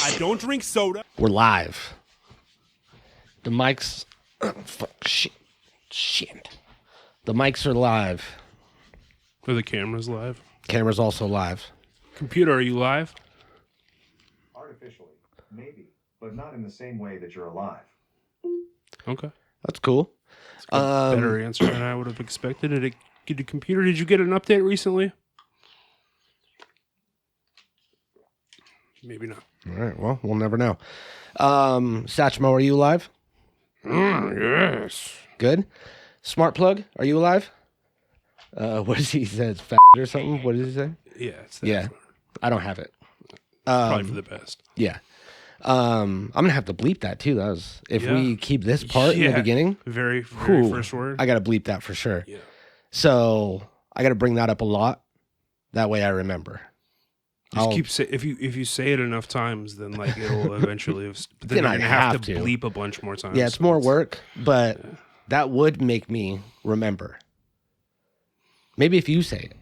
I don't drink soda. We're live. The mics... Shit. The mics are live. Are the cameras live? Camera's also live. Computer, are you live? Artificially, maybe, but not in the same way that you're alive. Okay. That's cool. Better answer than I would have expected. Did you get an update recently? Maybe not. All right, well, we'll never know. Satchmo, are you live? Yes. Good. Smart Plug, are you alive? What does he say? It's fat or something? What does he say? Yeah, it's that. Yeah, I don't have it. Probably for the best. Yeah. I'm going to have to bleep that too. If Yeah. we keep this part in the beginning. Very Whew, first word. I got to bleep that for sure. Yeah. So I got to bring that up a lot. That way I remember. If you say it enough times, then like it'll eventually. But then Then you're I'd gonna have to have to. bleep a bunch more times. Yeah, it's so more work, but that would make me remember. Maybe if you say it.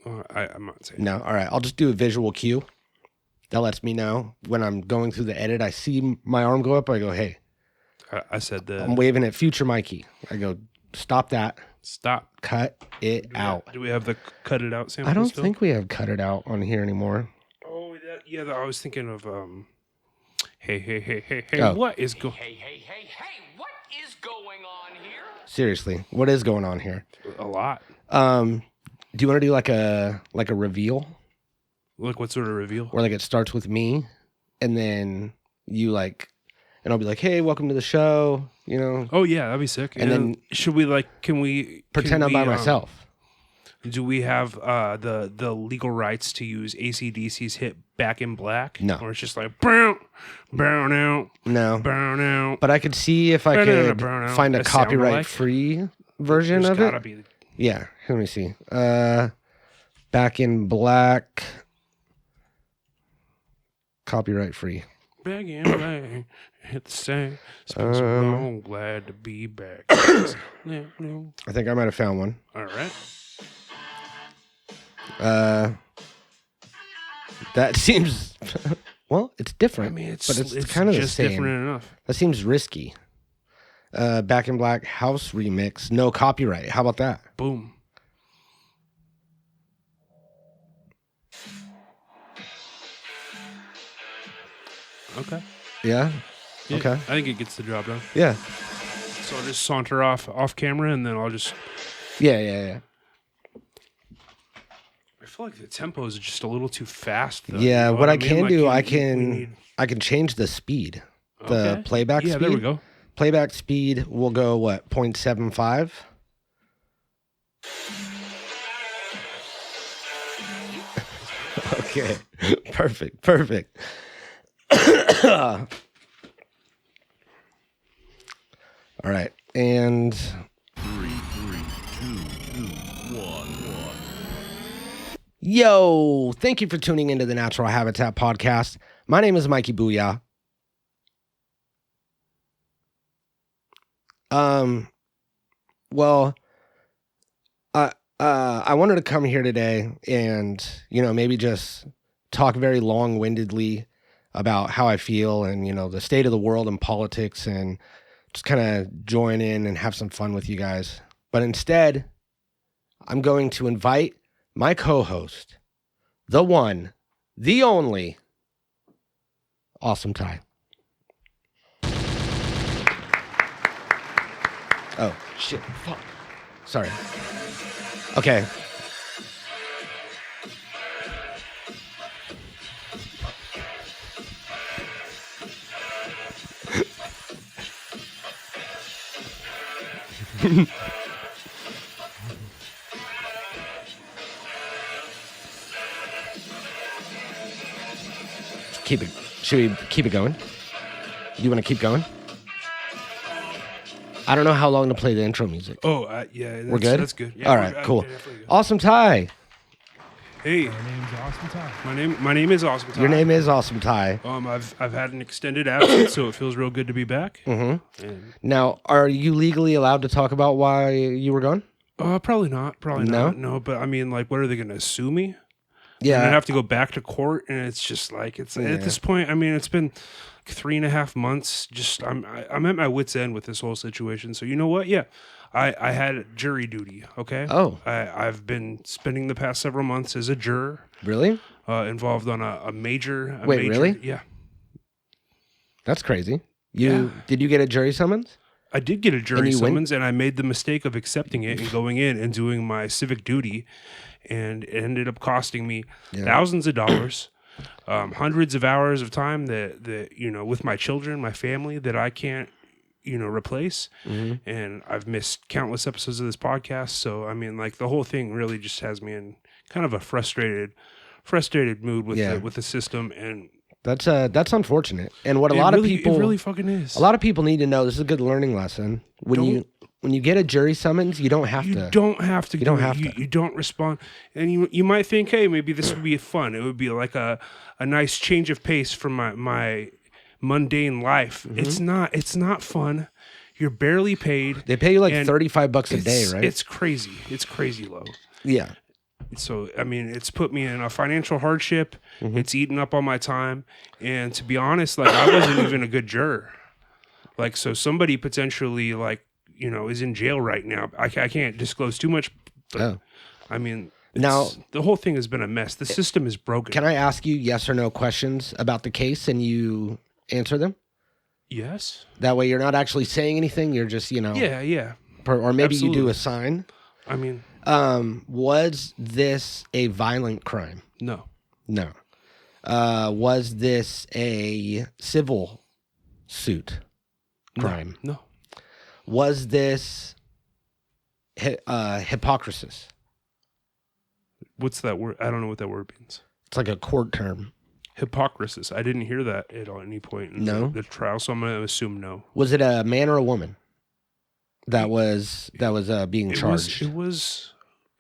I'm not saying. No, all right. I'll just do a visual cue. That lets me know when I'm going through the edit. I see my arm go up. I go, hey. I said that. I'm waving at future Mikey. I go, stop that. Stop. Cut it out. Do we have the cut it out sample? I don't still? think we have cut it out on here anymore. Oh, I was thinking of hey, Oh. what is going? Hey, what is going on here? Seriously, what is going on here? A lot. Do you want to do like a reveal Look, what sort of reveal? where like it starts with me, and then you like, and I'll be like, hey, welcome to the show. You know, Oh yeah, that'd be sick. And then- should we like? Can we pretend I'm by myself. Do we have the legal rights to use AC/DC's hit "Back in Black"? No. Or it's just like burn out, No, burn out. but I could see if I could find a That sound copyright-free version There's of gotta it. be. Yeah, let me see. Back in Black, copyright-free. Back in Black, hit the same. Spent so long, glad to be back. All I think I might have found one. right. That seems well. It's different. I mean, it's but it's kind of the just same. different enough. That seems risky. Back in Black house remix, no copyright. How about that? Boom. Okay. Yeah. Yeah, Okay. I think it gets the job done. Yeah. So I'll just saunter off camera, and then I'll just. Yeah. I feel like the tempo is just a little too fast. Though, Yeah. you know What I mean? can Like, do, we I can change the speed, the Okay. playback Yeah, speed. there we go. Playback speed will go what 0.75. Okay. Perfect. All right. And 3, 2, 1. yo, thank you for tuning into the Natural Habitat Podcast. My name is Mikey Booyah. Well, I wanted to come here today and, maybe just talk very long-windedly about how I feel and, the state of the world and politics and just kind of join in and have some fun with you guys. But instead, I'm going to invite my co-host, the one, the only, Awesome Ty. Oh, shit. Fuck. Sorry. Okay. Should we keep it going? You want to keep going? I don't know how long to play the intro music. Oh, yeah. We're good? That's good. Yeah, All we're right, good. cool. Yeah, definitely good. Awesome Ty. Hey, My name's Austin Ty. my name is Awesome Ty. Your name is Awesome Ty. I've had an extended absence, so it feels real good to be back. Mm-hmm. And, Now, are you legally allowed to talk about why you were gone? probably not. Probably No? not. No, but I mean, like, what are they going to sue me? Yeah. And I have to go back to court, and it's just like at this point. I mean, it's been 3.5 months. Just I'm at my wit's end with this whole situation. So you know what? Yeah, I had jury duty. Okay. Oh. I've been spending the past several months as a juror. Really? Involved on a major. Wait, really? Yeah. That's crazy. Did you get a jury summons? I did get a jury you summons, and I made the mistake of accepting it and going in and doing my civic duty, and it ended up costing me thousands of dollars, hundreds of hours of time that with my children, my family, that I can't replace. And I've missed countless episodes of this podcast. So I mean, like, the whole thing really just has me in kind of a frustrated mood with the system. And that's unfortunate. And what a lot of people, it really fucking is. A lot of people need to know, this is a good learning lesson. When you get a jury summons, you don't have to. You don't have to. You don't respond. And you might think, hey, maybe this would be fun. It would be like a nice change of pace from my mundane life. It's not. It's not fun. You're barely paid. They pay you like $35 a day, right? It's crazy. It's crazy low. Yeah. So, I mean, it's put me in a financial hardship. It's eaten up all my time. And to be honest, like, I wasn't even a good juror. Like, so somebody potentially, like, is in jail right now. I can't disclose too much. But, I mean, now the whole thing has been a mess. The system is broken. Can I ask you yes or no questions about the case and you answer them? Yes. That way you're not actually saying anything. You're just, Yeah. Or maybe Absolutely. you do a sign. I mean, was this a violent crime? no. No. Was this a civil suit crime? No. Was this hypocrisy? What's that word? I don't know what that word means. It's like a court term. Hypocrisy. I didn't hear that at any point in the trial, so I'm going to assume no. Was it a man or a woman that was being charged? It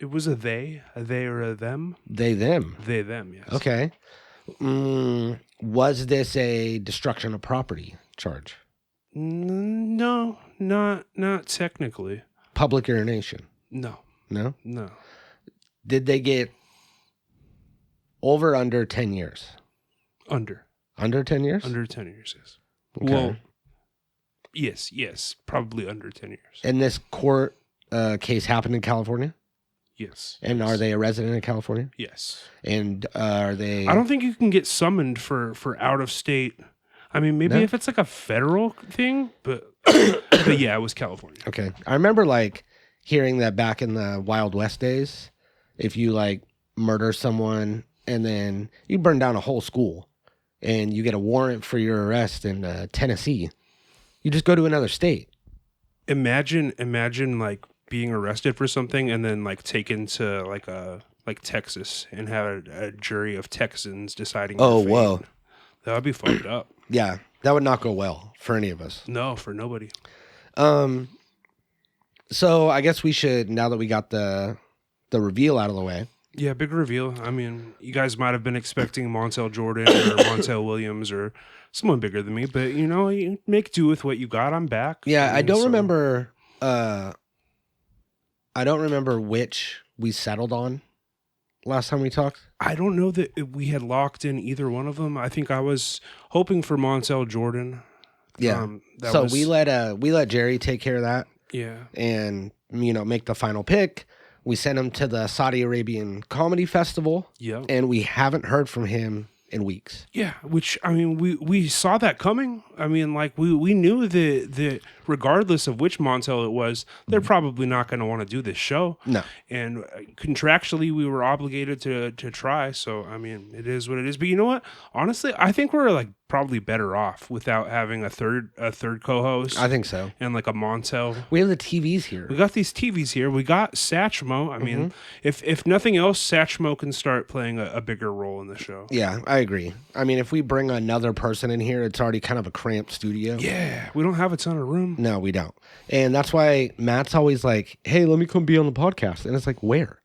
was a they or a them. They, them. They, them, yes. Okay. Was this a destruction of property charge? No, not technically. Public urination? No. No? No. Did they get over or under 10 years? Under. Under 10 years? Under 10 years, yes. Okay. Well, yes, probably under 10 years. And this court case happened in California? Yes. And yes. Are they a resident of California? Yes. And are they... I don't think you can get summoned for out of state. I mean, maybe if it's like a federal thing, but yeah, it was California. Okay. I remember like hearing that back in the Wild West days, if you like murder someone and then you burn down a whole school and you get a warrant for your arrest in Tennessee, you just go to another state. Imagine like being arrested for something and then like taken to like Texas and have a jury of Texans deciding. Oh, your fate. whoa. That would be fucked up. Yeah, that would not go well for any of us. No, for nobody. So I guess we should, now that we got the reveal out of the way. Yeah, big reveal. I mean, you guys might have been expecting Montel Jordan or Montel Williams or someone bigger than me, but you make do with what you got. I'm back. Yeah, I don't remember. I don't remember which we settled on last time we talked. I don't know that we had locked in either one of them. I think I was hoping for Montel Jordan. Yeah. We let Jerry take care of that. Yeah. And make the final pick. We sent him to the Saudi Arabian Comedy Festival. Yeah. And we haven't heard from him in weeks. Yeah, which, I mean, we saw that coming. I mean, like, we knew that regardless of which Montel it was, they're probably not going to want to do this show. No. And contractually, we were obligated to try. So, I mean, it is what it is. But you know what? Honestly, I think we're, like, probably better off without having a third co-host. I think so. And, like, a Montel. We have the TVs here. We got these TVs here. We got Satchmo. I mean, if nothing else, Satchmo can start playing a bigger role in the show. Yeah, I agree. I mean, if we bring another person in here, it's already kind of a cramped studio. Yeah, we don't have a ton of room. No, we don't. And that's why Matt's always like, hey, let me come be on the podcast. And it's like, where?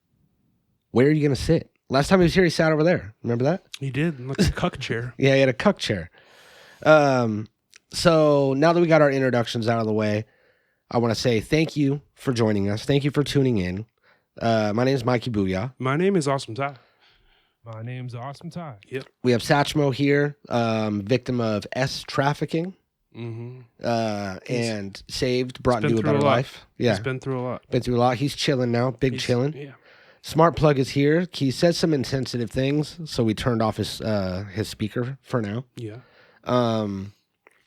Where are you going to sit? Last time he was here, he sat over there. Remember that? He did, like a cuck chair. Yeah, he had a cuck chair. So now that we got our introductions out of the way, I want to say thank you for joining us. Thank you for tuning in. My name is Mikey Booyah. My name is Awesome Ty. My name's Awesome Ty. Yep. We have Satchmo here, victim of S trafficking, and saved, brought into a better life. Yeah, he's been through a lot. Been through a lot. He's chilling now, chilling. Yeah. Smart Plug is here. He says some insensitive things, so we turned off his speaker for now. Yeah.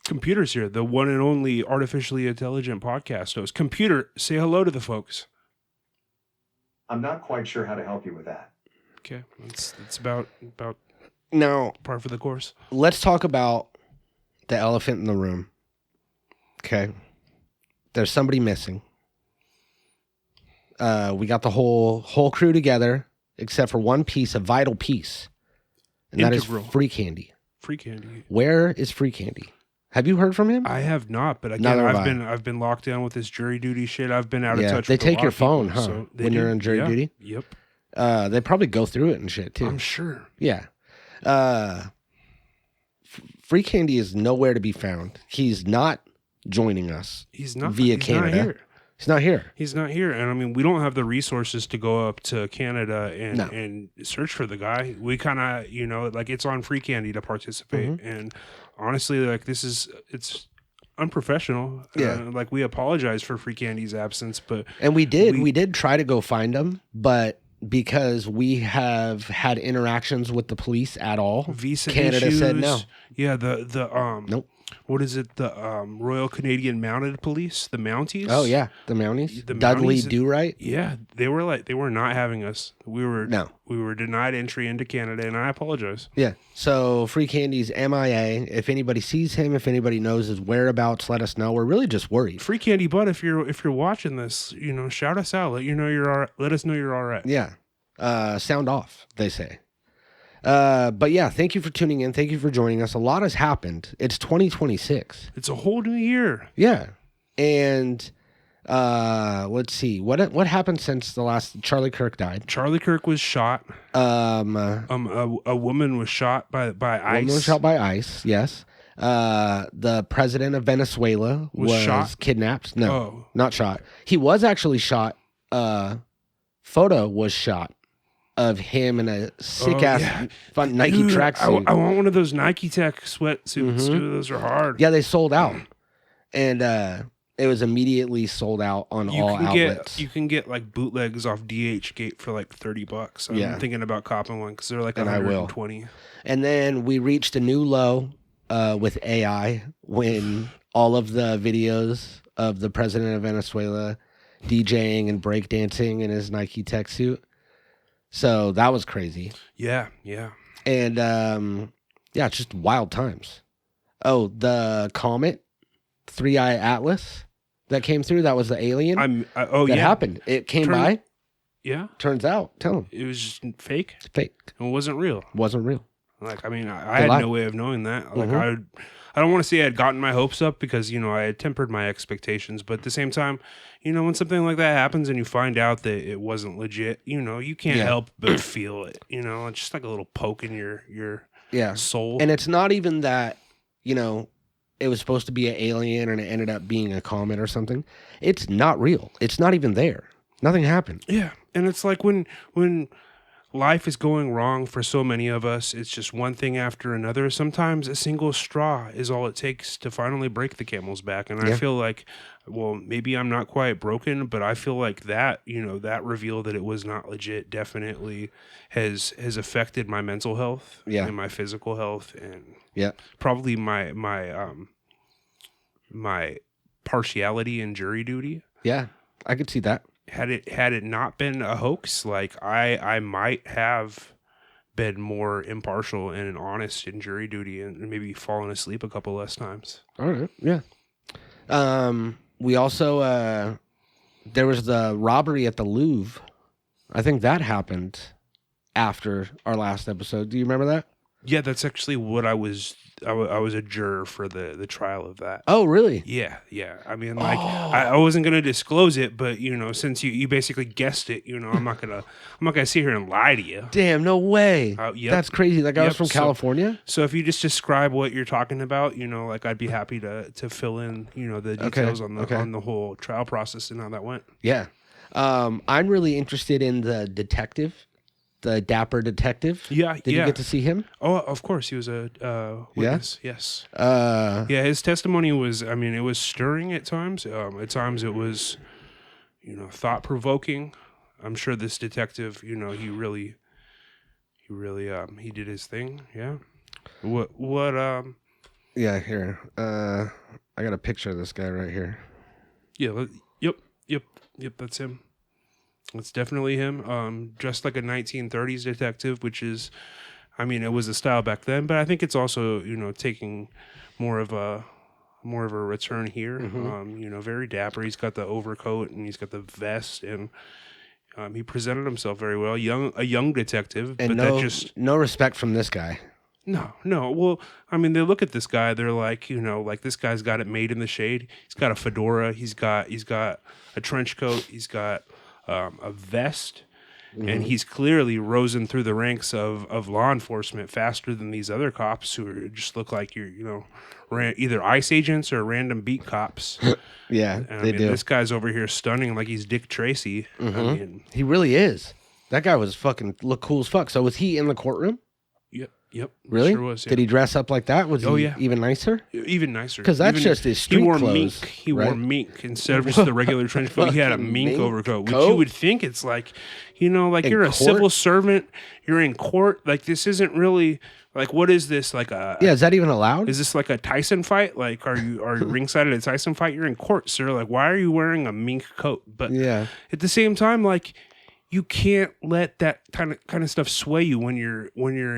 Computer's here, the one and only artificially intelligent podcast host. Computer, say hello to the folks. I'm not quite sure how to help you with that. Okay, it's about now par for the course. Let's talk about the elephant in the room. Okay, there's somebody missing. We got the whole crew together, except for one piece, a vital piece, and Integral. that is Free Candy. Free Candy. Where is Free Candy? Have you heard from him? I have not, but again, Neither have I've been locked down with this jury duty shit. I've been out of touch. They with a take lot your of people, phone, huh? so When you're on jury duty. Yep. They probably go through it and shit too. I'm sure. Yeah. Free Candy is nowhere to be found. He's not joining us. He's not via he's Canada. Not here. He's not here. He's not here, and I mean, we don't have the resources to go up to Canada and search for the guy. We kind of, like it's on Free Candy to participate, and honestly, like it's unprofessional. Yeah. Like we apologize for Free Candy's absence, but we did try to go find him, but because we have had interactions with the police at all, visa Canada issues, said no. Yeah, the Nope. What is it? The Royal Canadian Mounted Police, the Mounties. Oh yeah, the Mounties. The Dudley Mounties, Do-Right. Yeah, they were not having us. We were denied entry into Canada, and I apologize. Yeah. So Free Candy's MIA. If anybody sees him, if anybody knows his whereabouts, let us know. We're really just worried. Free Candy, but if you're watching this, shout us out. Let us know you're all right. Yeah. Sound off, they say. But yeah, thank you for tuning in. Thank you for joining us. A lot has happened. It's 2026. It's a whole new year. Yeah. And let's see. What happened since the last Charlie Kirk died? Charlie Kirk was shot. A woman was shot by ICE. Woman was shot by ICE, yes. The president of Venezuela was shot? kidnapped. No, not shot. He was actually shot. Photo was shot of him in a sick ass fun Nike tracksuit. I want one of those Nike Tech sweatsuits. Dude, those are hard. Yeah, they sold out, and it was immediately sold out on all outlets. You can get like bootlegs off DHgate for like $30. I'm thinking about copping one because they're like $120. And then we reached a new low with AI when all of the videos of the president of Venezuela DJing and breakdancing in his Nike Tech suit. So that was crazy. Yeah. And it's just wild times. Oh, the comet, 3i Atlas that came through, that was the alien. That happened. It came by. Yeah. Turns out, tell him. It was just fake. It's fake. It wasn't real. Wasn't real. Like, I mean, I had no way of knowing that. Like, I don't want to say I had gotten my hopes up because, I had tempered my expectations. But at the same time, when something like that happens and you find out that it wasn't legit, you can't help but feel it. It's just like a little poke in your soul. And it's not even that, it was supposed to be an alien and it ended up being a comet or something. It's not real. It's not even there. Nothing happened. Yeah. And it's like when life is going wrong for so many of us, it's just one thing after another. Sometimes a single straw is all it takes to finally break the camel's back. And I feel like, well, maybe I'm not quite broken, but I feel like that, that reveal that it was not legit definitely has affected my mental health and my physical health and probably my partiality in jury duty. Yeah, I could see that. Had it not been a hoax, like I might have been more impartial and honest in jury duty and maybe fallen asleep a couple less times. All right. Yeah. We also there was the robbery at the Louvre. I think that happened after our last episode. Do you remember that? Yeah, that's actually what I was a juror for the trial of that. Oh, really? Yeah. I mean, like, I wasn't gonna disclose it, but since you basically guessed it, I'm not gonna sit here and lie to you. Damn, no way. Yep. That's crazy. That guy was from California. So if you just describe what you're talking about, like I'd be happy to fill in, the details on the whole trial process and how that went. Yeah. I'm really interested in the detective the dapper detective. Yeah, Did you get to see him? Oh, of course, he was a witness. Yes. Uh, Yeah, his testimony was. I mean, it was stirring at times. At times, it was, thought provoking. I'm sure this detective, he really, he did his thing. Yeah. What? Yeah, here. I got a picture of this guy right here. Yeah. Yep. That's him. It's definitely him. Dressed like a 1930s detective, which is, I mean, it was a style back then, but I think it's also, taking more of a return here. Very dapper. He's got the overcoat and he's got the vest, and he presented himself very well. A young detective, And but no respect from this guy. No. Well, I mean, they look at this guy. They're like, like this guy's got it made in the shade. He's got a fedora. He's got a trench coat. He's got a vest, and he's clearly risen through the ranks of law enforcement faster than these other cops who just look like either ICE agents or random beat cops. Yeah, And, they do. This guy's over here stunning like he's Dick Tracy. I mean, He really is. That guy was fucking look cool as fuck. So was he in the courtroom? Yep. Really? Sure was. Yeah. Did he dress up like that? Was he yeah. even nicer? Even nicer. Because that's just his street he wore clothes. Mink. He right? wore mink instead of just the regular trench coat. He had a Fucking mink mink overcoat, which coat? you would think it's like, like In you're a court? civil servant. You're in court. Like this isn't really like what is this like a? Yeah, is that even allowed? Is this like a Tyson fight? Like are you ringside at a Tyson fight? You're in court, sir. Like why are you wearing a mink coat? But Yeah. at the same time, like you can't let that kind of stuff sway you when you're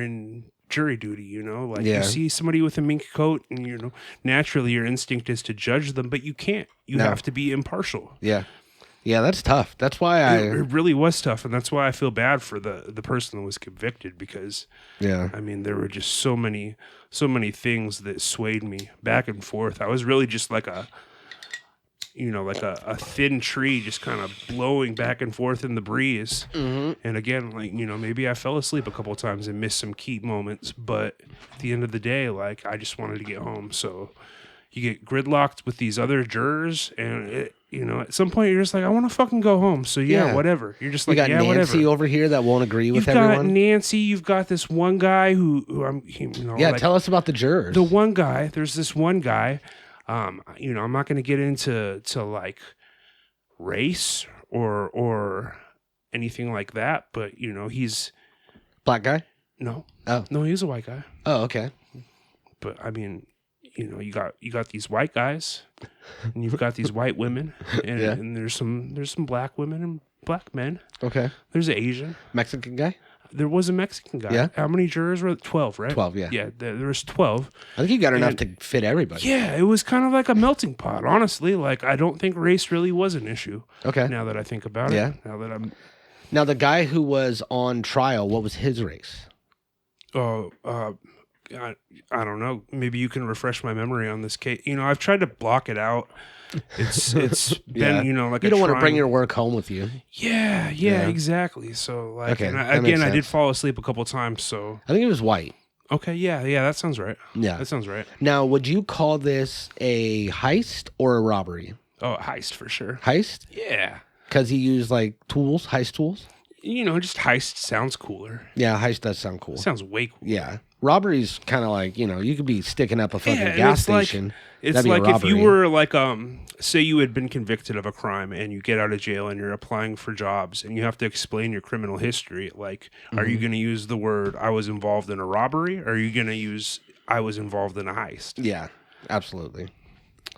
in jury duty, like Yeah. you see somebody with a mink coat and naturally your instinct is to judge them, but you can't. You No. have to be impartial. Yeah. Yeah, that's tough. That's why It really was tough, and that's why I feel bad for the person that was convicted, because Yeah. I mean there were just so many things that swayed me back and forth. I was really just like a thin tree just kind of blowing back and forth in the breeze. And again, like, maybe I fell asleep a couple times and missed some key moments, but at the end of the day, like, I just wanted to get home. So you get gridlocked with these other jurors, and at some point you're just like, I want to fucking go home. So yeah, whatever. You're just You like, got yeah, Nancy whatever. over here that won't agree with You've got everyone. Nancy. You've got this one guy who Yeah, like, tell us about the jurors. the one guy. There's this one guy. I'm not going to get into like race or anything like that, but he's Black guy? no, Oh. no, he's a white guy. Oh, okay. But I mean, you got these white guys, and you've got these white women, and, Yeah. and there's some black women and black men. Okay. There's an Asian. Mexican guy? There was a Mexican guy. Yeah. How many jurors were there? 12, right? 12, yeah. Yeah, there was 12. I think you got enough to fit everybody. Yeah, it was kind of like a melting pot, honestly. Like, I don't think race really was an issue. Okay. Now that I think about Yeah. it. Now that I'm... Now, the guy who was on trial, what was his race? I don't know. Maybe you can refresh my memory on this case. I've tried to block it out. It's been, like You a don't want to trying- bring your work home with you. Yeah, exactly. So, like, Okay, and that makes I did sense. fall asleep a couple times, so... I think it was white. Okay, yeah, that sounds right. Yeah. That sounds right. Now, would you call this a heist or a robbery? Oh, heist for sure. Heist? Yeah. Because he used like tools, heist tools? Just heist sounds cooler. Yeah, heist does sound cool. Sounds way cool. Yeah. Robbery's kind of like, you could be sticking up a fucking and gas it's like- station. It's That'd be a like if you robbery. were like, say you had been convicted of a crime and you get out of jail and you're applying for jobs and you have to explain your criminal history. Like, are you going to use the word "I was involved in a robbery"? Or are you going to use "I was involved in a heist"? Yeah, absolutely.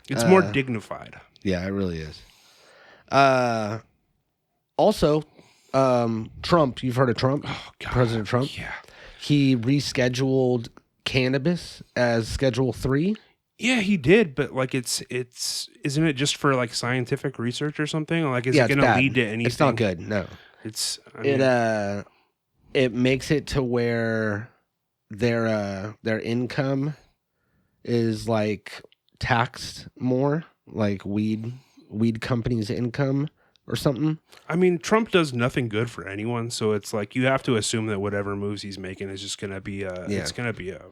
It's more dignified. Yeah, it really is. Also, Trump, you've heard of Trump? Oh, God. President Trump? Yeah. He rescheduled cannabis as Schedule 3. Yeah, he did, but like it's isn't it just for like scientific research or something? Like, is Yeah, it it's going to bad. lead to anything? It's not good, no. It's I mean, It makes it to where their income is like taxed more, like weed companies' income or something. I mean, Trump does nothing good for anyone, so it's like you have to assume that whatever moves he's making is just going to be it's going to be a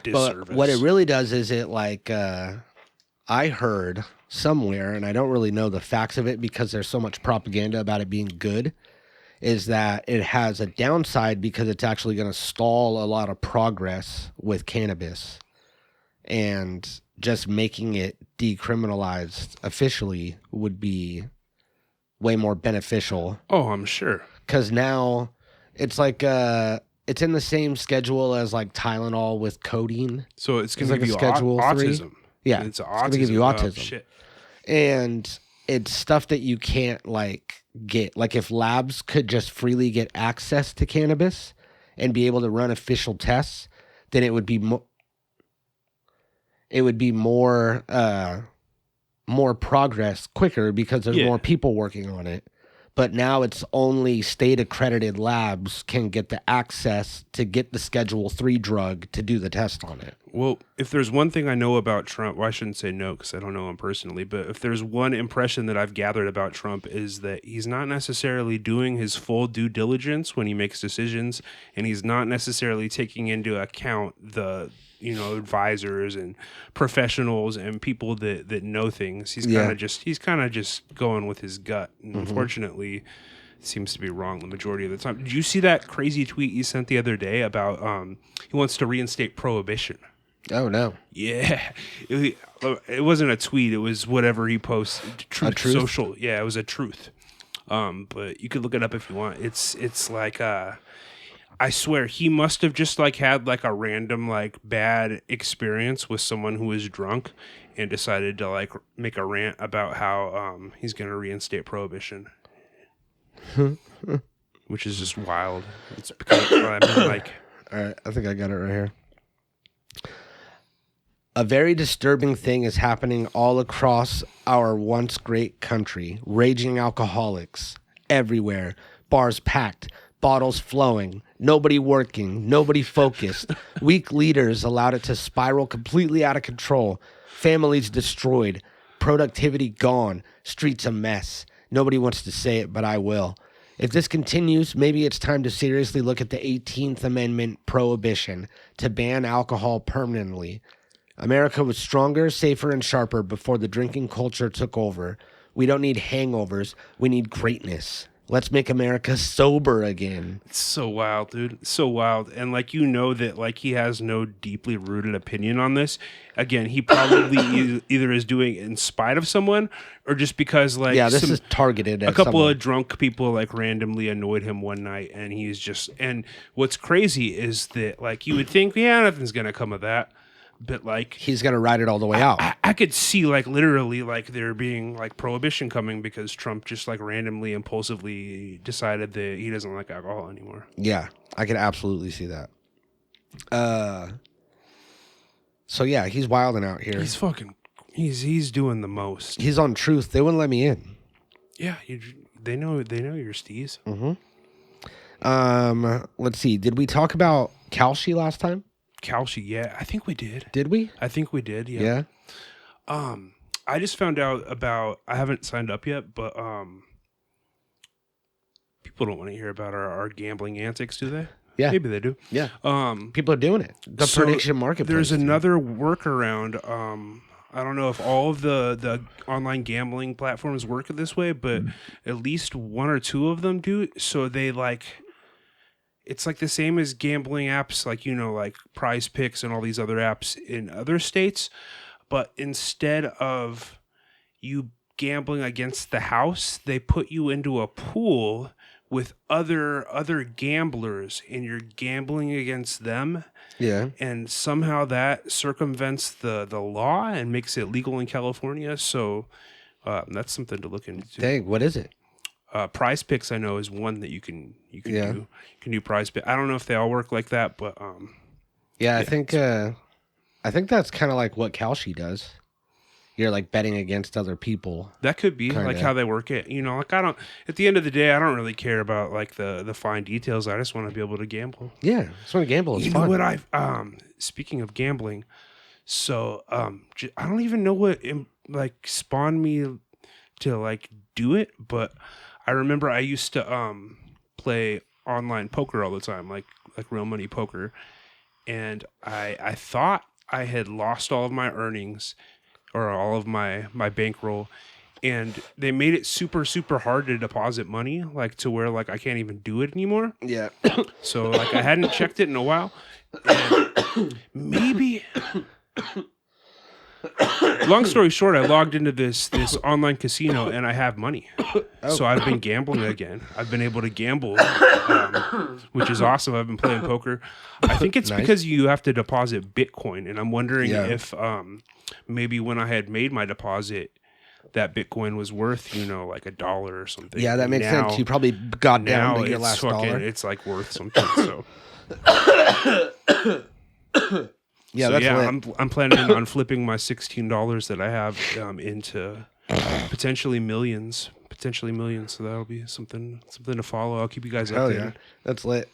disservice. But what it really does is it like I heard somewhere, and I don't really know the facts of it because there's so much propaganda about it being good, is that it has a downside because it's actually going to stall a lot of progress with cannabis, and just making it decriminalized officially would be way more beneficial. Oh, I'm sure. Because now it's like it's in the same schedule as like Tylenol with codeine. So it's going It's to like give a you Schedule 3. autism. Yeah, It's it's autism. gonna give you Oh, autism. shit. And it's stuff that you can't like get. Like if labs could just freely get access to cannabis and be able to run official tests, then it would be more progress quicker because there's Yeah. more people working on it. But now it's only state accredited labs can get the access to get the Schedule 3 drug to do the test on it. Well, if there's one thing I know about Trump, well, I shouldn't say no because I don't know him personally, but if there's one impression that I've gathered about Trump is that he's not necessarily doing his full due diligence when he makes decisions, and he's not necessarily taking into account the advisors and professionals and people that know things. He's kind of just going with his gut, and unfortunately it seems to be wrong the majority of the time. Did you see that crazy tweet he sent the other day about he wants to reinstate prohibition? Oh, no. Yeah, it wasn't a tweet. It was whatever he posted. Truth Social. Yeah, it was a truth. But you could look it up if you want. It's like I swear he must have just like had like a random like bad experience with someone who was drunk and decided to like make a rant about how he's gonna reinstate prohibition, which is just wild. It's because like. All right, I think I got it right here. A very disturbing thing is happening all across our once great country. Raging alcoholics everywhere. Bars packed. Bottles flowing. Nobody working. Nobody focused. Weak leaders allowed it to spiral completely out of control. Families destroyed. Productivity gone. Streets a mess. Nobody wants to say it, but I will. If this continues, maybe it's time to seriously look at the 18th Amendment prohibition to ban alcohol permanently. America was stronger, safer, and sharper before the drinking culture took over. We don't need hangovers. We need greatness. Let's make America sober again. It's so wild, dude. It's so wild. And like, that like he has no deeply rooted opinion on this. Again, he probably either is doing it in spite of someone or just because like this is targeted at a couple someone. of drunk people like randomly annoyed him one night, and he's just, and what's crazy is that like you would think, yeah, nothing's gonna come of that. But like He's going to ride it all the way out. I could see like literally like there being like prohibition coming because Trump just like randomly impulsively decided that he doesn't like alcohol anymore. Yeah, I can absolutely see that. So yeah, he's wilding out here. He's doing the most. He's on Truth. They wouldn't let me in. Yeah, they know your steez. Let's see. Did we talk about Kalshi last time? Kalshi, yeah, I think we did. Did we? I think we did. Yeah. I just found out about. I haven't signed up yet, but people don't want to hear about our gambling antics, do they? Yeah. Maybe they do. Yeah. People are doing it. The prediction marketplace. There's another workaround. I don't know if all of the online gambling platforms work this way, but at least one or two of them do. So they like, it's like the same as gambling apps, like, like Prize Picks and all these other apps in other states. But instead of you gambling against the house, they put you into a pool with other gamblers, and you're gambling against them. Yeah. And somehow that circumvents the law and makes it legal in California. So that's something to look into. Dang, what is it? Prize Picks, I know, is one that you can do. Yeah. You can do Prize Picks. I don't know if they all work like that, but I think that's kind of like what Kalshi does. You're like betting against other people. that could be Kinda. like how they work it. Like I don't. At the end of the day, I don't really care about like the fine details. I just want to be able to gamble. Yeah, just want to gamble. It's You fun. know what speaking of gambling, so I don't even know what like spawned me to like do it, but I remember I used to play online poker all the time, like real money poker, and I thought I had lost all of my earnings or all of my bankroll, and they made it super, super hard to deposit money, like to where like I can't even do it anymore. Yeah. So like I hadn't checked it in a while. And maybe. Long story short, I logged into this online casino and I have money. So I've been gambling again. I've been able to gamble, which is awesome. I've been playing poker. I think it's because you have to deposit Bitcoin, and I'm wondering if maybe when I had made my deposit, that Bitcoin was worth, like $1 or something. Yeah, that makes sense. You probably got down to your last dollar. It's like worth something. So. Yeah, so that's yeah. lit. I'm planning on flipping my $16 that I have into potentially millions. So that'll be something to follow. I'll keep you guys updated. Yeah, that's lit.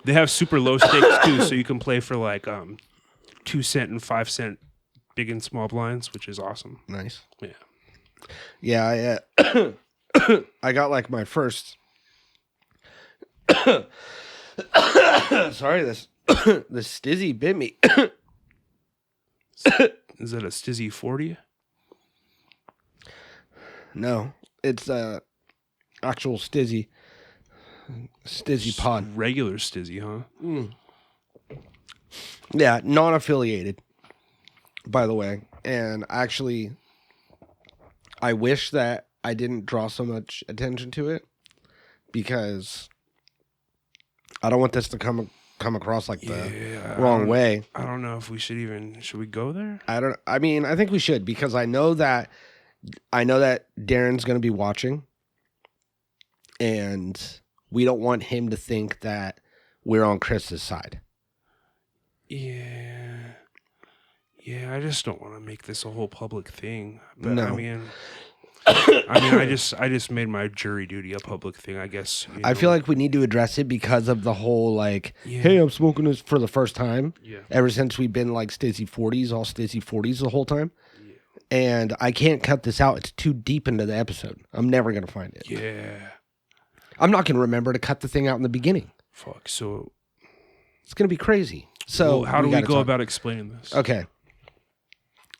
They have super low stakes too, so you can play for like 2 cent and 5 cent big and small blinds, which is awesome. Nice. Yeah. Yeah, I got like my first. Sorry, this stizzy bit me. Is that a Stizzy 40? No, it's actual stizzy pod. Regular Stizzy, huh? Yeah, non-affiliated, by the way. And actually, I wish that I didn't draw so much attention to it, because I don't want this to come across like the wrong way. I don't know if we should we go there? I mean, I think we should, because I know that Darren's going to be watching, and we don't want him to think that we're on Chris's side. Yeah, I just don't want to make this a whole public thing. But No. I just made my jury duty a public thing, I guess. I feel like we need to address it because of the whole, like, hey, I'm smoking this for the first time. Yeah. Ever since we've been like Stizzy 40s, all Stizzy 40s the whole time. Yeah. And I can't cut this out. It's too deep into the episode. I'm never going to find it. Yeah. I'm not going to remember to cut the thing out in the beginning. Fuck. So it's going to be crazy. So how do we go about explaining this? Okay.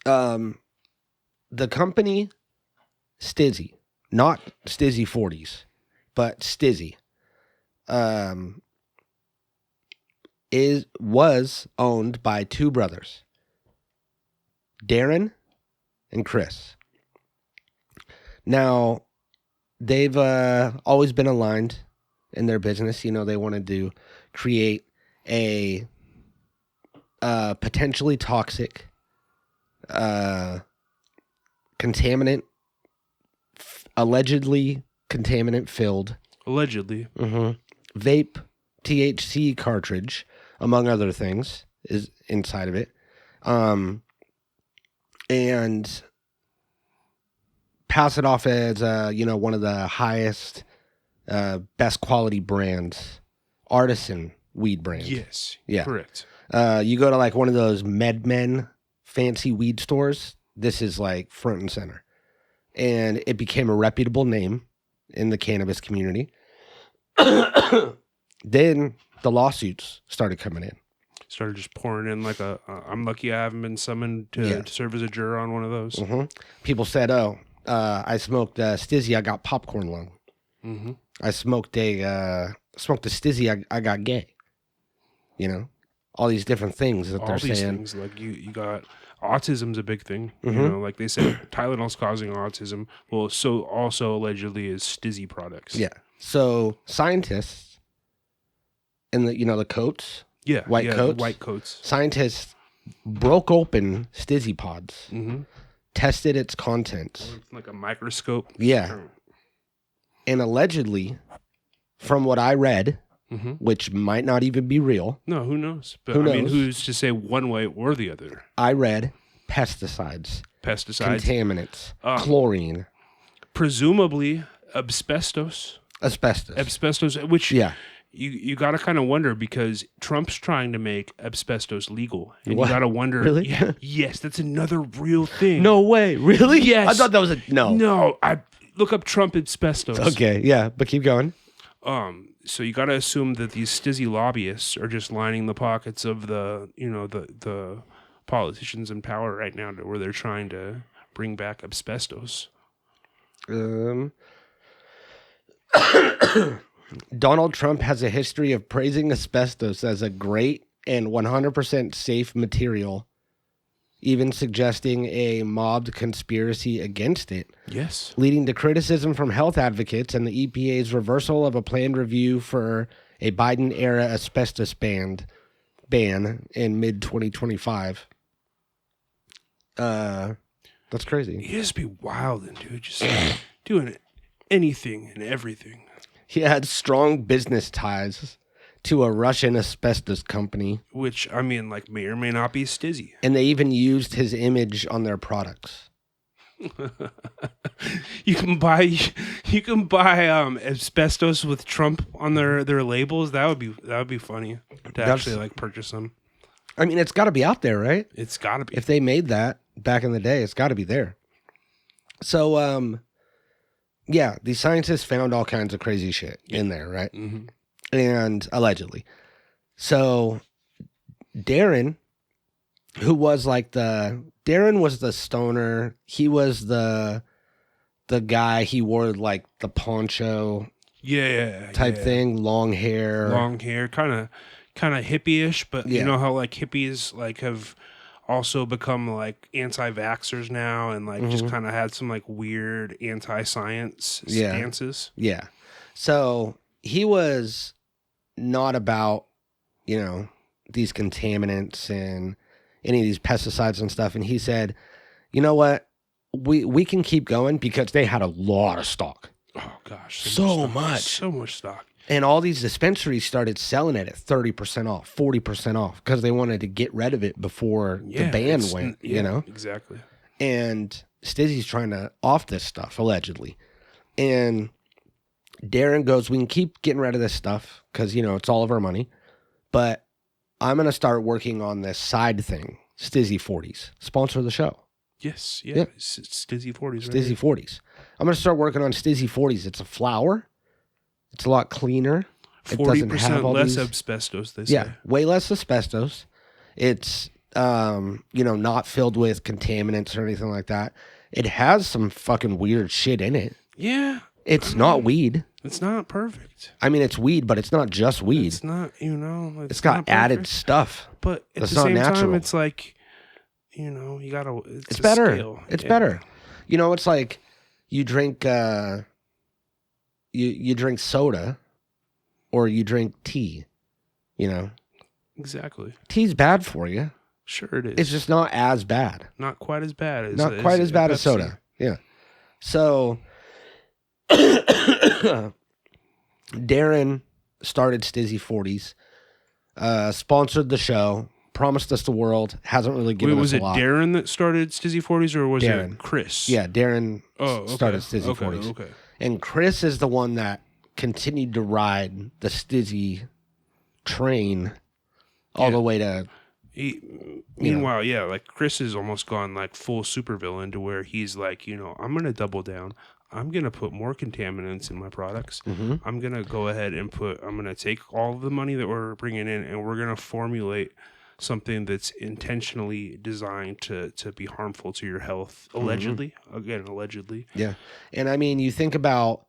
The company Stizzy, not Stizzy 40s, but Stizzy, was owned by two brothers, Darren and Chris. Now, they've always been aligned in their business. They wanted to create a potentially toxic contaminant, allegedly contaminant-filled vape THC cartridge, among other things, is inside of it. And pass it off as, one of the highest, best quality brands, artisan weed brands. Yes. Yeah. Correct. You go to like one of those MedMen fancy weed stores, this is like front and center. And it became a reputable name in the cannabis community. Then the lawsuits started coming in. Started just pouring in like I'm lucky I haven't been summoned to serve as a juror on one of those. Mm-hmm. People said, I smoked Stizzy, I got popcorn lung. Mm-hmm. I smoked a Stizzy, I got gay. All these different things that they're saying. Things, like you got autism's a big thing. Mm-hmm. Like they said, Tylenol's causing autism. Well, so also allegedly is Stizzy products. Yeah. So scientists in the coats, white coats. Scientists broke open Stizzy pods, tested its contents, like a microscope. Yeah. And allegedly, from what I read, which might not even be real. No, who knows? But who's to say one way or the other? I read pesticides, contaminants, chlorine, presumably asbestos, which you got to kind of wonder, because Trump's trying to make asbestos legal, and you got to wonder. Really? Yeah, yes, that's another real thing. No way, really? Yes. I thought that was No, I look up Trump asbestos. Okay, yeah, but keep going. So you got to assume that these Stizzy lobbyists are just lining the pockets of the politicians in power right now, to where they're trying to bring back asbestos. Donald Trump has a history of praising asbestos as a great and 100% safe material, even suggesting a mobbed conspiracy against it, Yes. leading to criticism from health advocates and the EPA's reversal of a planned review for a Biden-era asbestos ban in mid-2025. That's crazy. He just be wilding, dude. Just doing anything and everything. He had strong business ties to a Russian asbestos company, Which, I mean, like, may or may not be stizzy. and they even used his image on their products. You can buy asbestos with Trump on their labels. That would be funny to actually like purchase them. I mean, it's got to be out there, right? It's got to be. If they made that back in the day, it's got to be there. So, yeah, these scientists found all kinds of crazy shit in there, right? Mm-hmm. And allegedly. So, Darren, who was like Darren was the stoner. He was the guy. He wore like the poncho type thing, long hair, kind of hippie-ish. But Yeah. you know how like hippies like have also become like anti-vaxxers now, and like just kind of had some like weird anti-science stances. Yeah. So he was not about, these contaminants and any of these pesticides and stuff. And he said, you know what? We can keep going because they had a lot of stock. Oh gosh, So much. so much stock. And all these dispensaries started selling it at 30% off, 40% off because they wanted to get rid of it before the ban went, Exactly. And Stizzy's trying to off this stuff, allegedly. And Darren goes, we can keep getting rid of this stuff because, it's all of our money. But I'm going to start working on this side thing, Stizzy 40s. Sponsor of the show. Yes, yeah. Yep. Stizzy 40s. Stizzy 40s. I'm going to start working on Stizzy 40s. It's a flower. It's a lot cleaner. It doesn't have 40% all less these... asbestos, they say. Yeah, way less asbestos. It's, not filled with contaminants or anything like that. It has some fucking weird shit in it. Yeah. It's not weed. It's not perfect. I mean, it's weed, but it's not just weed. It's not, It's got not added perfect, stuff. But at That's the not same time, natural. it's like, you gotta. It's a better. scale. It's Yeah. better. It's like you drink you drink soda or you drink tea. Exactly. Tea's bad for you. Sure, it is. It's just not as bad. not quite as bad as Not quite as bad as Pepsi. soda. Yeah. So Darren started Stizzy 40s, sponsored the show, promised us the world, hasn't really Wait, given was us a it lot. Darren that started Stizzy 40s, or was Darren. it Chris? Yeah, Darren Oh, started Stizzy okay, 40s. Okay. And Chris is the one that continued to ride the Stizzy train all the way to... Meanwhile, yeah, like Chris has almost gone like full supervillain to where he's like, I'm going to double down. I'm going to put more contaminants in my products. Mm-hmm. I'm going to go ahead and I'm going to take all of the money that we're bringing in, and we're going to formulate something that's intentionally designed to be harmful to your health, allegedly. Again, allegedly. Yeah. And I mean, you think about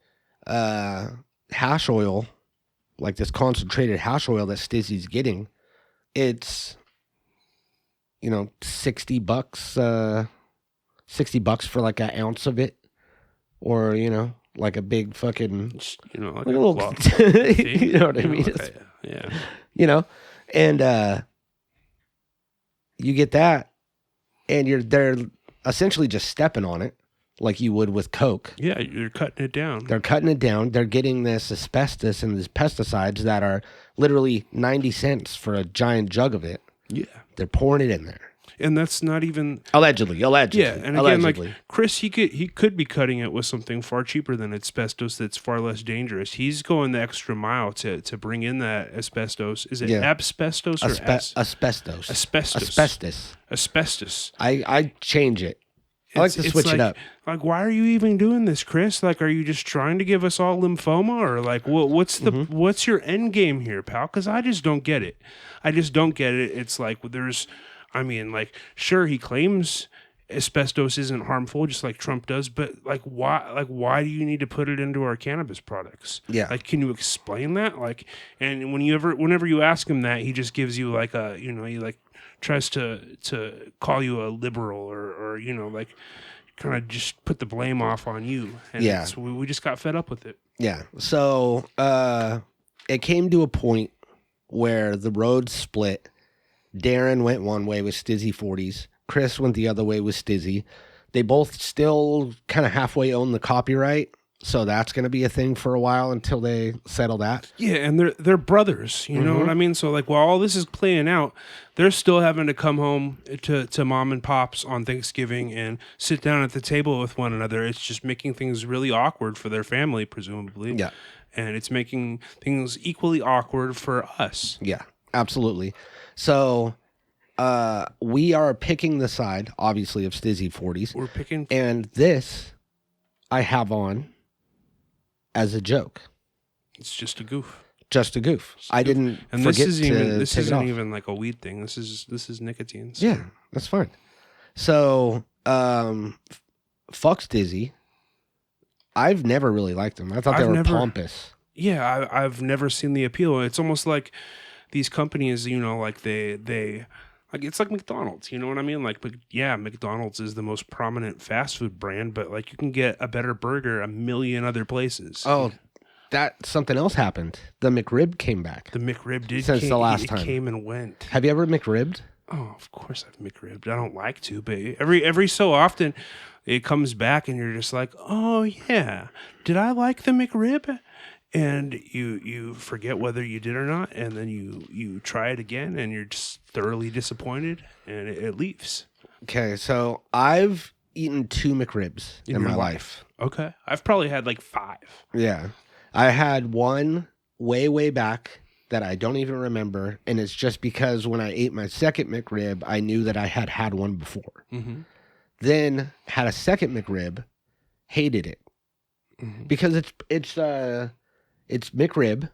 hash oil, like this concentrated hash oil that Stizzy's getting, it's, $60, $60 for like an ounce of it, or, like a big fucking, Just, like like a little, cloth you know what I mean? Okay, yeah. And you get that, and they're essentially just stepping on it like you would with Coke. Yeah, you're cutting it down. They're cutting it down. They're getting this asbestos and these pesticides that are literally 90 cents for a giant jug of it. Yeah. They're pouring it in there. And that's not even Allegedly. yeah. And again, allegedly. like Chris, he could be cutting it with something far cheaper than asbestos that's far less dangerous. He's going the extra mile to bring in that asbestos. Is it asbestos or asbestos? Asbestos. Asbestos. I change it. I like to switch it up. Like, why are you even doing this, Chris? Like, are you just trying to give us all lymphoma, or like, what's your end game here, pal? Because I just don't get it. I just don't get it. It's like sure, he claims asbestos isn't harmful, just like Trump does. But like, why do you need to put it into our cannabis products? Yeah. Like, can you explain that? Like, and whenever you ask him that, he just gives you like he like tries to call you a liberal or like kind of just put the blame off on you. And Yeah. we just got fed up with it. Yeah. So it came to a point where the road split. Darren went one way with Stizzy 40s. Chris went the other way with Stizzy. They both still kind of halfway own the copyright. So that's going to be a thing for a while until they settle that. Yeah, and they're brothers, you know what I mean? So like while all this is playing out, they're still having to come home to mom and pops on Thanksgiving and sit down at the table with one another. It's just making things really awkward for their family, presumably. Yeah. And it's making things equally awkward for us. Yeah, absolutely. So we are picking the side, obviously, of Stizzy 40s. We're picking... And this I have on as a joke. It's just a goof. Just a goof. I didn't and forget this to isn't take it even like a weed thing. This is nicotine. So. Yeah, that's fine. So, fuck Stizzy. I've never really liked them. I thought they were pompous. Yeah, I've never seen the appeal. It's almost like these companies, like they like it's like McDonald's, you know what I mean? Like, but yeah, McDonald's is the most prominent fast food brand, but like you can get a better burger a million other places. Oh, that something else happened. The McRib came back. The McRib did since the last time. It came and went. Have you ever McRibbed? Oh, of course I've McRibbed. I don't like to, but every so often it comes back and you're just like, oh yeah, did I like the McRib? And you forget whether you did or not, and then you try it again, and you're just thoroughly disappointed, and it leaves. Okay, so I've eaten 2 McRibs in my life. Okay, I've probably had like 5. Yeah, I had one way back that I don't even remember, and it's just because when I ate my second McRib, I knew that I had one before. Mm-hmm. Then had a second McRib, hated it because it's McRib,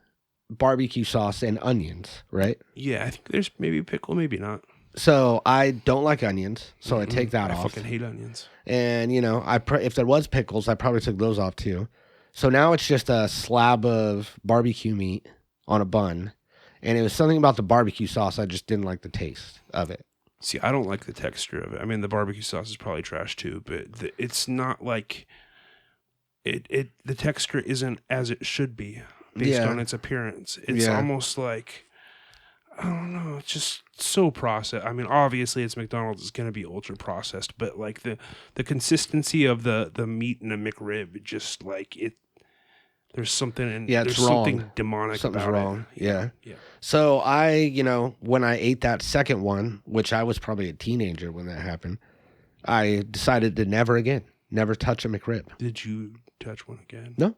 barbecue sauce, and onions, right? Yeah, I think there's maybe pickle, maybe not. So I don't like onions, so I take that off. I fucking hate onions. And, if there was pickles, I probably took those off too. So now it's just a slab of barbecue meat on a bun. And it was something about the barbecue sauce. I just didn't like the taste of it. See, I don't like the texture of it. I mean, the barbecue sauce is probably trash too, but it's not like... The texture isn't as it should be based on its appearance. It's almost like, I don't know, it's just so processed. I mean, obviously it's McDonald's, it's going to be ultra processed, but like the consistency of the meat in a McRib, just like it, there's something in, it's there's wrong. something demonic Something's about wrong. it. Yeah. Yeah. So when I ate that second one, which I was probably a teenager when that happened, I decided to never touch a McRib. Did you touch one again? No.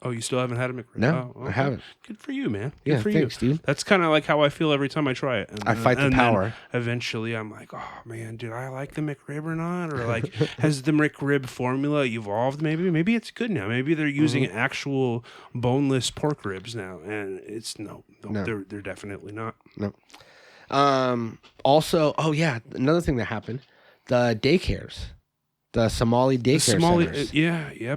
Oh, you still haven't had a McRib? No, okay. I haven't. Good for you, man. Good for thanks, you. dude. That's kind of like how I feel every time I try it. I fight the power. Eventually, I'm like, oh, man, did I like the McRib or not? Or like, has the McRib formula evolved maybe? Maybe it's good now. Maybe they're using actual boneless pork ribs now. And it's no. They're definitely not. No. Also, another thing that happened, the daycares. The Somali daycare centers.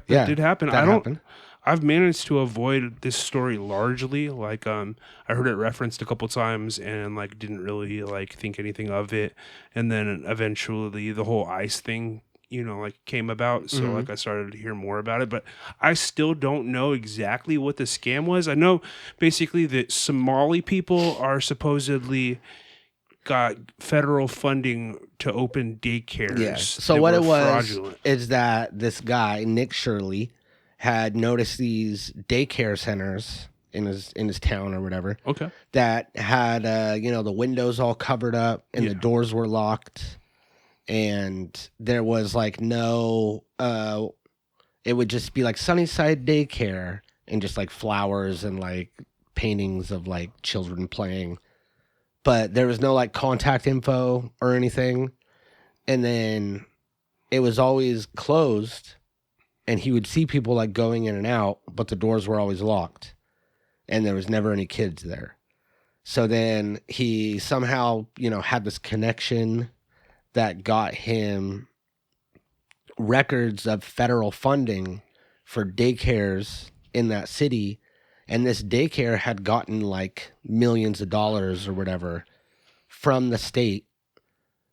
That did happen. Happened. I've managed to avoid this story largely. Like, I heard it referenced a couple times and like didn't really like think anything of it. And then eventually the whole ICE thing, came about. So like I started to hear more about it, but I still don't know exactly what the scam was. I know basically that Somali people are supposedly got federal funding to open daycares. Yes. So what it was is that this guy, Nick Shirley, had noticed these daycare centers in his town or whatever. Okay. That had the windows all covered up and the doors were locked, and there was like no it would just be like Sunnyside Daycare and just like flowers and like paintings of like children playing. But there was no like contact info or anything. And then it was always closed, and he would see people like going in and out, but the doors were always locked, and there was never any kids there. So then he somehow, had this connection that got him records of federal funding for daycares in that city, and this daycare had gotten like millions of dollars or whatever from the state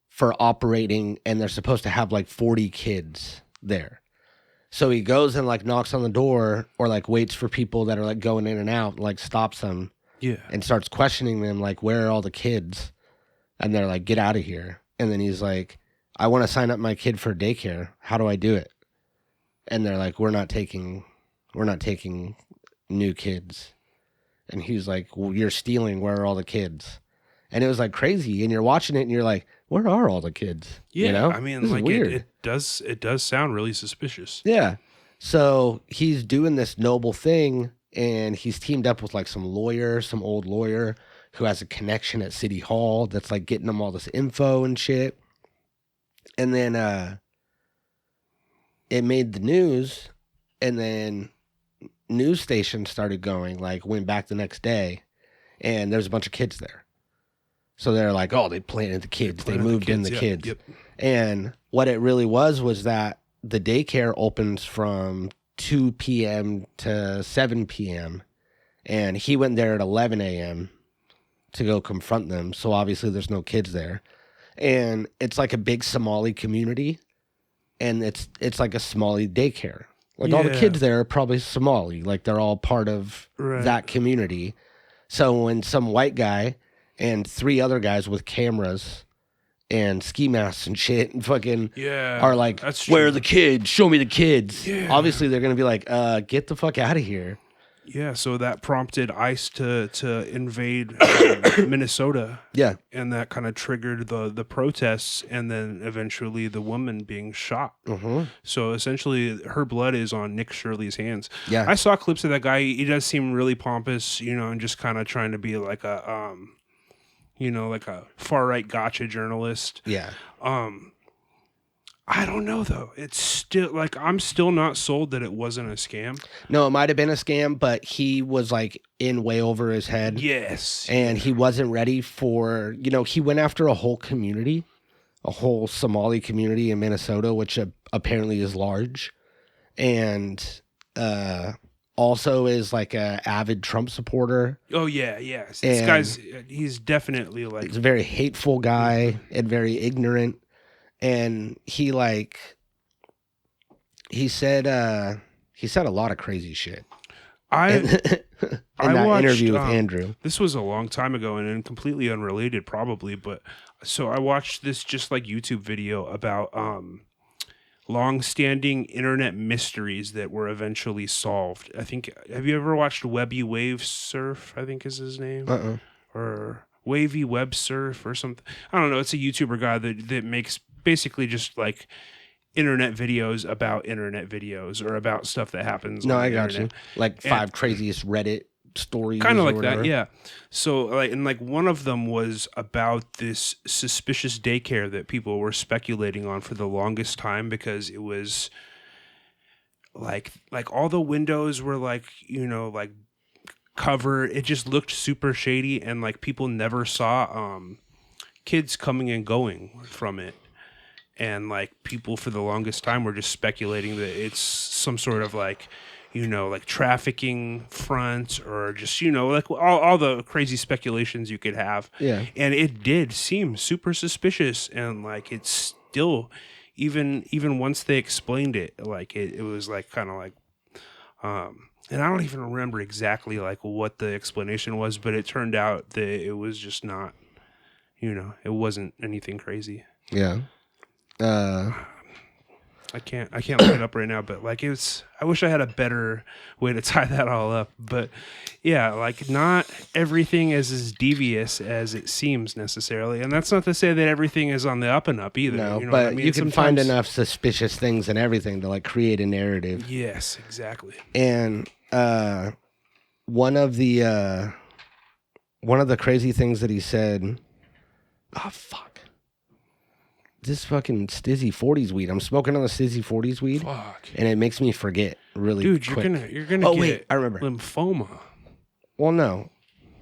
for operating, and they're supposed to have like 40 kids there. So he goes and like knocks on the door or like waits for people that are like going in and out, like stops them and starts questioning them, like, where are all the kids? And they're like, get out of here. And then he's like, I want to sign up my kid for daycare. How do I do it? And they're like, we're not taking new kids. And he's like, well, you're stealing. Where are all the kids? And it was like crazy. And you're watching it and you're like, where are all the kids? Yeah. You know? I mean, This is like weird. it does sound really suspicious. Yeah. So he's doing this noble thing, and he's teamed up with like some old lawyer who has a connection at City Hall that's like getting them all this info and shit. And then it made the news, and then news stations started going, like went back the next day, and there's a bunch of kids there. So they're like, oh, they planted the kids. They moved in the kids. Yep. And what it really was that the daycare opens from 2 p.m. to 7 p.m. And he went there at 11 a.m. to go confront them. So obviously there's no kids there. And it's like a big Somali community. And it's like a Somali daycare. Like all the kids there are probably Somali. Like they're all part of that community. So when some white guy and 3 other guys with cameras and ski masks and shit and fucking are like, where are the kids? Show me the kids. Yeah. Obviously, they're going to be like, get the fuck out of here. Yeah, so that prompted ICE to invade Minnesota. Yeah. And that kind of triggered the protests, and then eventually the woman being shot. Mm-hmm. So essentially, her blood is on Nick Shirley's hands. Yeah. I saw clips of that guy. He does seem really pompous, and just kind of trying to be like a like a far-right gotcha journalist. Yeah. I don't know, though. It's still, like, I'm still not sold that it wasn't a scam. No, it might have been a scam, but he was, like, in way over his head. Yes. And he wasn't ready for, he went after a whole community, a whole Somali community in Minnesota, which apparently is large. And also is, like, a avid Trump supporter. Oh, yeah. This guy's, he's definitely, like... He's a very hateful guy and very ignorant. And he said a lot of crazy shit. I watched, interview with Andrew. This was a long time ago and completely unrelated, probably. But so I watched this just like YouTube video about long-standing internet mysteries that were eventually solved. I think. Have you ever watched Webby Wave Surf? I think is his name. Or Wavy Web Surf or something. I don't know. It's a YouTuber guy that makes basically just like internet videos about internet videos or about stuff that happens. No, on I the got internet. you. Like 5 craziest Reddit stories. Kind of like whatever. that, yeah. So like one of them was about this suspicious daycare that people were speculating on for the longest time because it was like all the windows were like cover. It just looked super shady, and like people never saw kids coming and going from it. And like people for the longest time were just speculating that it's some sort of like trafficking front or just, like all the crazy speculations you could have. Yeah. And it did seem super suspicious. And like, it's still, even once they explained it, like it was like kind of like, and I don't even remember exactly like what the explanation was, but it turned out that it was just not, it wasn't anything crazy. Yeah. I can't look it up right now, but like I wish I had a better way to tie that all up. But yeah, like not everything is as devious as it seems necessarily. And that's not to say that everything is on the up and up either. No, you know but what I mean? you can find enough suspicious things and everything to like create a narrative. Yes, exactly. And one of the crazy things that he said, oh fuck. This fucking Stizzy 40s weed. I'm smoking on the Stizzy 40s weed. Fuck. And it makes me forget really Dude, quick. you're gonna get I remember. lymphoma. Well, no.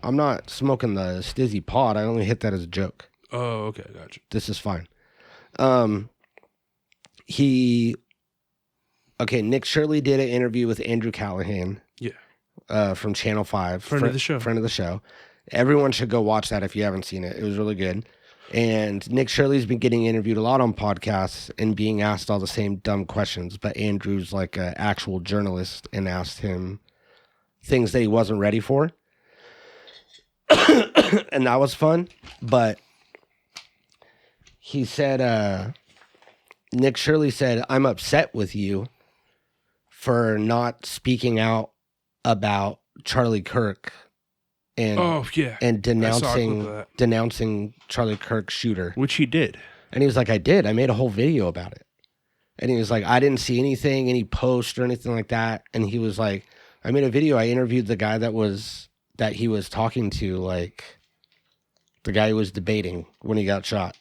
I'm not smoking the Stizzy pod. I only hit that as a joke. Oh, okay, gotcha. This is fine. He Okay, Nick Shirley did an interview with Andrew Callahan. Yeah. From Channel 5. Friend of the show. Friend of the show. Everyone should go watch that if you haven't seen it. It was really good. And Nick Shirley's been getting interviewed a lot on podcasts and being asked all the same dumb questions, but Andrew's like an actual journalist and asked him things that he wasn't ready for. And that was fun. But he said, Nick Shirley said, I'm upset with you for not speaking out about Charlie Kirk and and denouncing Charlie Kirk's shooter, which he did. And he was like, I did. I made a whole video about it. And he was like, I didn't see anything, any post or anything like that. And he was like, I made a video. I interviewed the guy that he was talking to, like the guy who was debating when he got shot.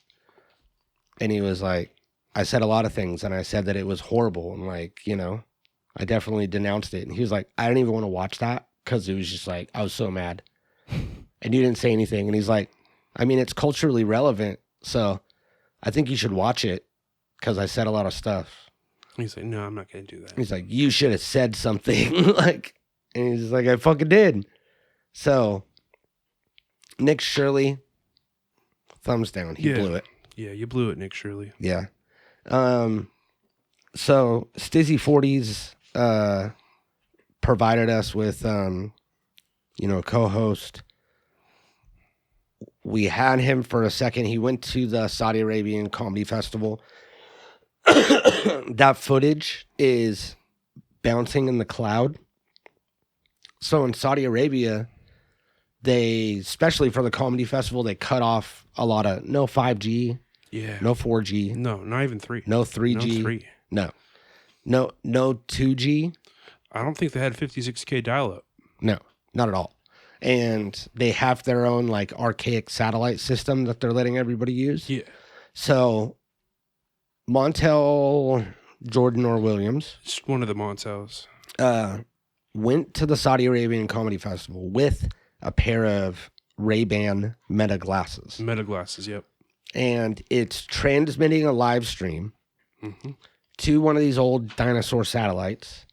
And he was like, I said a lot of things, and I said that it was horrible, and like, you know, I definitely denounced it. And he was like, I didn't even want to watch that because it was just like, I was so mad. And you didn't say anything. And he's like, I mean, it's culturally relevant, so I think you should watch it because I said a lot of stuff. He's like, no, I'm not going to do that. He's like, you should have said something. Like, and he's like, I fucking did. So Nick Shirley, thumbs down. He blew it. Yeah, you blew it, Nick Shirley. Yeah. So Stizzy 40s provided us with a co-host. We had him for a second. He went to the Saudi Arabian Comedy Festival. That footage is bouncing in the cloud. So in Saudi Arabia, they, especially for the comedy festival, they cut off a lot of no 5G. Yeah. No 4G. No, not even 3. No 3G. No 3. No 2G. I don't think they had 56K dial-up. No, not at all. And they have their own like archaic satellite system that they're letting everybody use. Yeah. So Montel Jordan or Williams, It's one of the Montels. went to the Saudi Arabian Comedy Festival with a pair of Ray-Ban Meta glasses. Meta glasses, yep. And it's transmitting a live stream to one of these old dinosaur satellites.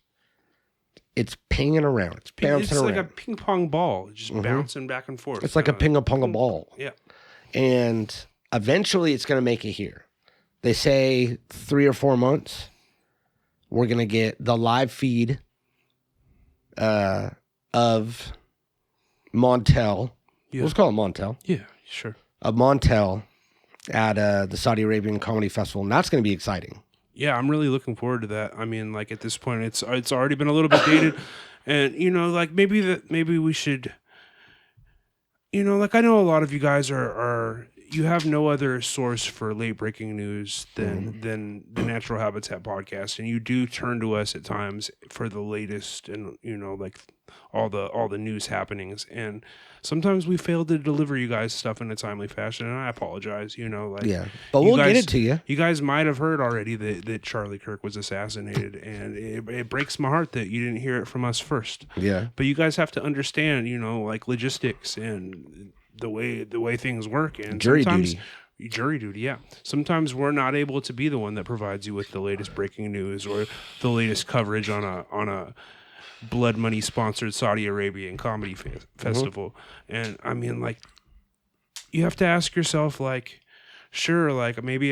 It's pinging around. It's bouncing around. It's like a ping pong ball, just bouncing back and forth. It's like a ping-a-pong ball. Yeah. And eventually it's going to make it here. They say 3 or 4 months, we're going to get the live feed of Montel. Yeah. Let's call it Montel. Yeah, sure. Of Montel at the Saudi Arabian Comedy Festival. And that's going to be exciting. Yeah, I'm really looking forward to that. I mean, like at this point, it's already been a little bit dated, and you know, like maybe we should, you know, like I know a lot of you guys are you have no other source for late breaking news than the Natural Habitat podcast, and you do turn to us at times for the latest and you know like all the news happenings, and sometimes we fail to deliver you guys stuff in a timely fashion, and I apologize. You know, like but we'll get it to you. You guys might have heard already that Charlie Kirk was assassinated, and it breaks my heart that you didn't hear it from us first. Yeah, but you guys have to understand, you know, like logistics and the way things work, and jury duty, yeah. Sometimes we're not able to be the one that provides you with the latest breaking news or the latest coverage on a blood money sponsored Saudi Arabian comedy festival. And I mean, like, you have to ask yourself, like, sure, like maybe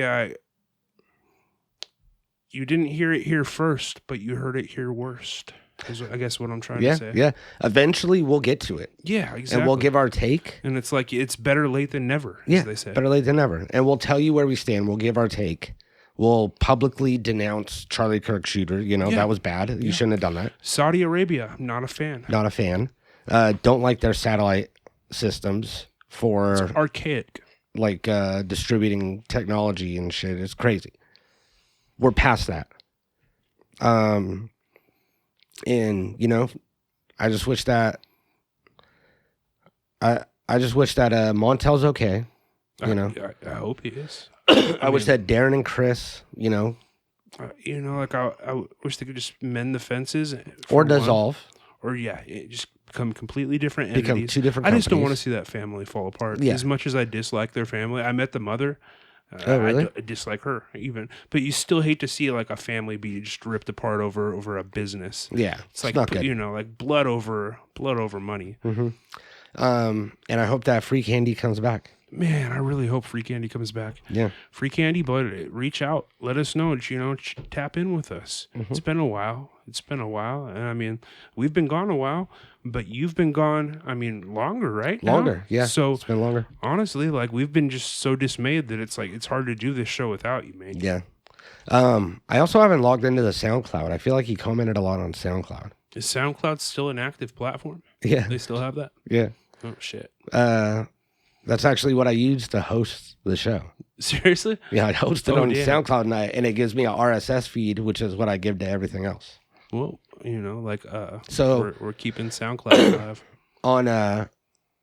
you didn't hear it here first, but you heard it here worst. Is I guess what I'm trying to say. Yeah. Eventually we'll get to it. Yeah, exactly. And we'll give our take. And it's like, it's better late than never, as they say. Better late than never. And we'll tell you where we stand. We'll give our take. We'll publicly denounce Charlie Kirk shooter. You know, that was bad. You shouldn't have done that. Saudi Arabia, not a fan. Not a fan. Don't like their satellite systems for... It's archaic. Like distributing technology and shit. It's crazy. We're past that. And you know, I just wish that Montel's okay. You know, I hope he is. I wish that Darren and Chris, you know, like I wish they could just mend the fences or dissolve, or just become completely different entities. Become two different. I just don't companies. want to see that family fall apart. Yeah. As much as I dislike their family, I met the mother. Oh, really? I dislike her even, but you still hate to see like a family be just ripped apart over a business. Yeah, It's like not good. you know, like blood over money. And I hope that Free Candy comes back. Man, I really hope Free Candy comes back. Yeah. Free Candy, but reach out, let us know. You know, tap in with us. It's been a while. And I mean, we've been gone a while, but you've been gone. I mean, longer, right? Longer, yeah. So it's been longer. honestly, like we've been just so dismayed that it's like it's hard to do this show without you, man. Yeah. I also haven't logged into the SoundCloud. I feel like he commented a lot on SoundCloud. Is SoundCloud still an active platform? Yeah. They still have that? Yeah. Oh shit. That's actually what I use to host the show. Seriously? Yeah, I host it Oh, on damn. SoundCloud, and it gives me a RSS feed, which is what I give to everything else. Well, you know, like So- we're keeping SoundCloud alive. On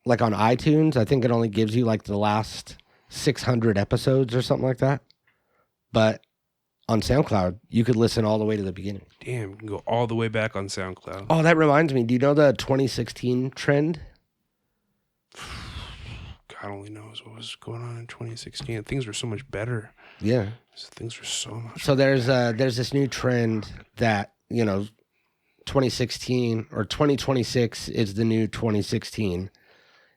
like on iTunes, I think it only gives you like the last 600 episodes or something like that. But on SoundCloud, you could listen all the way to the beginning. Damn, you can go all the way back on SoundCloud. Oh, that reminds me. Do you know the 2016 trend? God only knows what was going on in 2016. Things were so much better. Yeah. Things were so much. So there's this new trend that, 2016 or 2026 is the new 2016,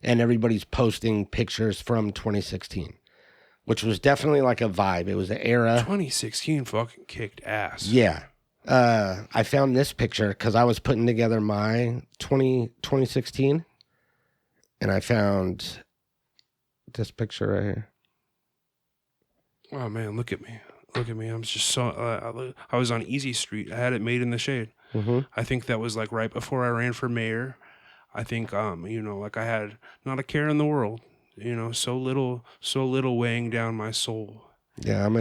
and everybody's posting pictures from 2016, which was definitely like a vibe. It was an era. 2016 fucking kicked ass. Yeah. I found this picture because I was putting together my 2016, and I found this picture right here. Oh man, look at me. Look at me. I'm just so. I was on Easy Street. I had it made in the shade. Mm-hmm. I think that was like right before I ran for mayor. I think like I had not a care in the world. So little weighing down my soul. Yeah, I'm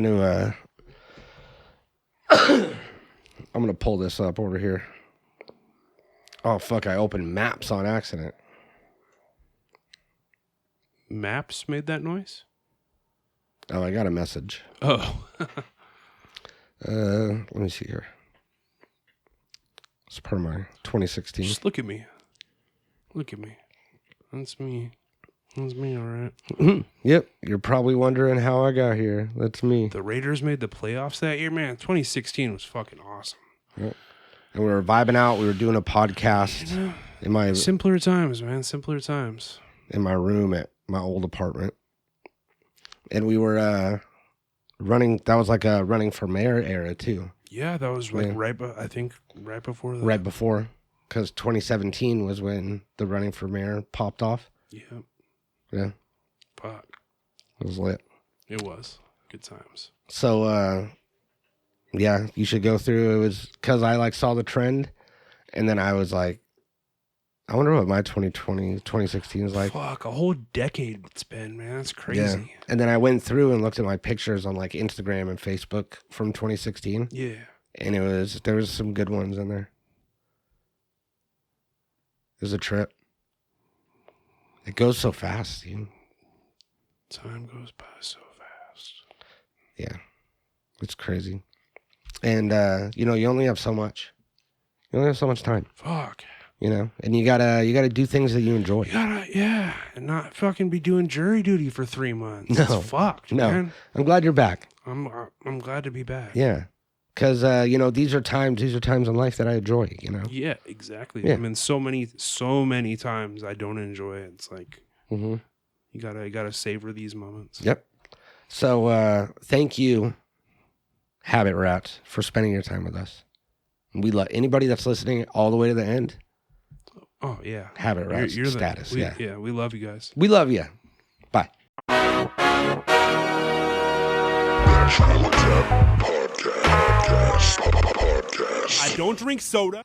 gonna pull this up over here. Oh fuck! I opened Maps on accident. Maps made that noise? Oh, I got a message. Oh. Let me see here. It's part of my 2016. Just look at me. Look at me. That's me. That's me, all right. Yep, you're probably wondering how I got here. That's me. The Raiders made the playoffs that year, man. 2016 was fucking awesome. Yep. And we were vibing out. We were doing a podcast in my Simpler times, man. Simpler times. in my room at my old apartment, and we were running. That was like a running for mayor era too. Yeah, that was like Yeah. right before that. Right before, because 2017 was when the running for mayor popped off. Yeah. Yeah, Fuck. it was lit. It was. Good times. So, yeah, you should go through. It was because I saw the trend, and then I was like, I wonder what my 2016 is like. Fuck, a whole decade it's been, man. That's crazy. Yeah. And then I went through and looked at my pictures on Instagram and Facebook from 2016, Yeah. and there was some good ones in there. It was a trip. It goes so fast, dude. Time goes by so fast. Yeah, it's crazy. And you only have so much. You only have so much time. Fuck. And you gotta do things that you enjoy. You gotta, yeah, and not fucking be doing jury duty for 3 months. No. It's fucked, No. man. I'm glad you're back. I'm glad to be back. Yeah, because these are times in life that I enjoy. Yeah, exactly. Yeah. I mean, so many times I don't enjoy it. It's like Mm-hmm. you gotta savor these moments. Yep. So thank you, Habit Rats, for spending your time with us. We love anybody that's listening all the way to the end. Oh yeah, Habit Rats You're the status. yeah, we love you guys. We love you. Bye. Podcast. I don't drink soda.